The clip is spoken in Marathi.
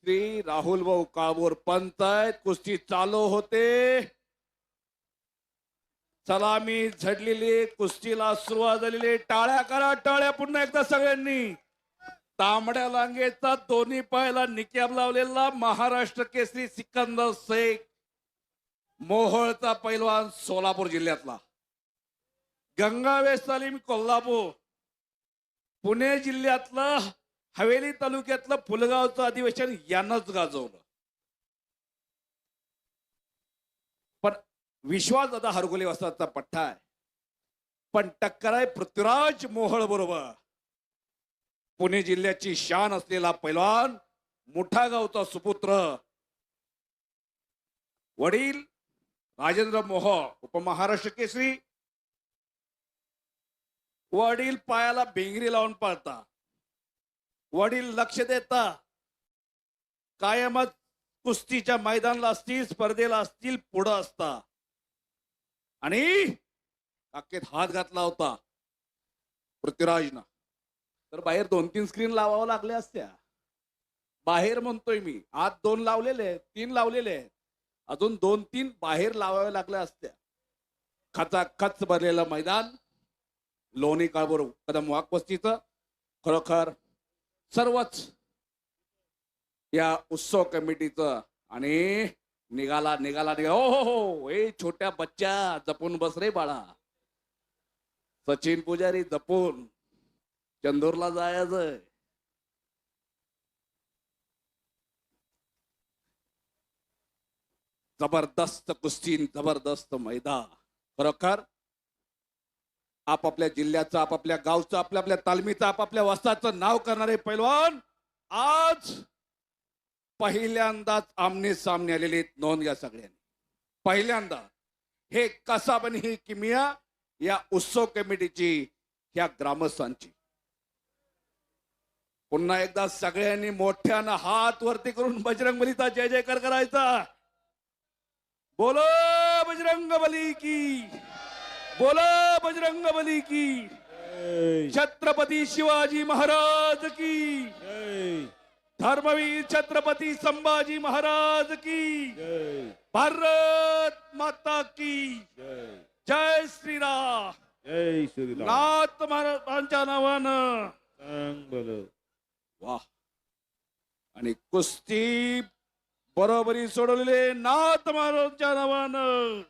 श्री राहुल भाऊ काळभोर पंत आहेत. कुस्ती चालू होते. सलामी झडलेली, कुस्तीला सुरुवात झालेली. टाळ्या करा, टाळ्या पुन्हा एकदा सगळ्यांनी. तांबड्या लांगेचा दोन्ही पायाला निकाब लावलेला महाराष्ट्र केसरी सिकंदर शेख, मोहोळचा पैलवान सोलापूर जिल्ह्यातला. गंगावेश सलीम कोल्हापूर, पुणे जिल्ह्यातलं हवेली तालुक्यातलं फुलगावचं अधिवेशन यानंच गाजवलं. पण विश्वास दादा हरगोले वस्तादचा पठ्ठा आहे, पण टक्कर आहे पृथ्वीराज मोहोळ बरोबर. पुणे जिल्ह्याची शान असलेला पैलवान, मोठा गावचा सुपुत्र, वडील राजेंद्र मोहोळ उपमहाराष्ट्र केसरी. वडील पायाला भिंगरी लावून पाळता, वडील लक्ष देता, कायमच कुस्तीच्या मैदानाला असतील, स्पर्धेला असतील, पुढं असता. आणि काकेत हात घातला होता पृथ्वीराजनं, तर बाहेर 2-3 स्क्रीन लावावं लागल्या असत्या. बाहेर म्हणतोय मी, आत 2 लावलेले आहेत, 3 लावलेले आहेत, अजून 2-3 बाहेर लावाव्या लागल्या असत्या. खचाखच भरलेलं मैदान, लोणी काळभोर कदम वाघ कुस्तीचं. खरोखर सर्वच या उत्सव कमिटीचं. आणि निघाला निघाला निघा. हो हो हो, ए छोट्या बच्चा जपून बस रे बाळा. सचिन पुजारी जपून, चंदूरला जायचंय. जबरदस्त कुस्ती, जबरदस्त मैदान. खरोखर आपापल्या जिल्ह्याचं, आपापल्या गावचं, आपल्या तालमीचं, आपापल्या वस्ताचं नाव करणारे पैलवान आज पहिल्यांदाच आमने सामने आलेले. नोंद घ्या सगळ्यांनी, पहिल्यांदा. हे कसा बनी ही किमिया या उत्सव कमिटीची, या ग्रामस्थांची. पुन्हा एकदा सगळ्यांनी मोठ्यानं हात वरती करून बजरंगबलीचा जय जयकार करायचा. बोलो बजरंगबली की, बोलो बजरंगबली की. छत्रपती शिवाजी महाराज की, धर्मवीर छत्रपती संभाजी महाराज की, भारत माता की जय श्रीराम. जय श्रीराम. नाथ महाराजांच्या नावानं. वाह. आणि कुस्ती बरोबरी सोडवलेले नाथ महाराजांच्या नावानं.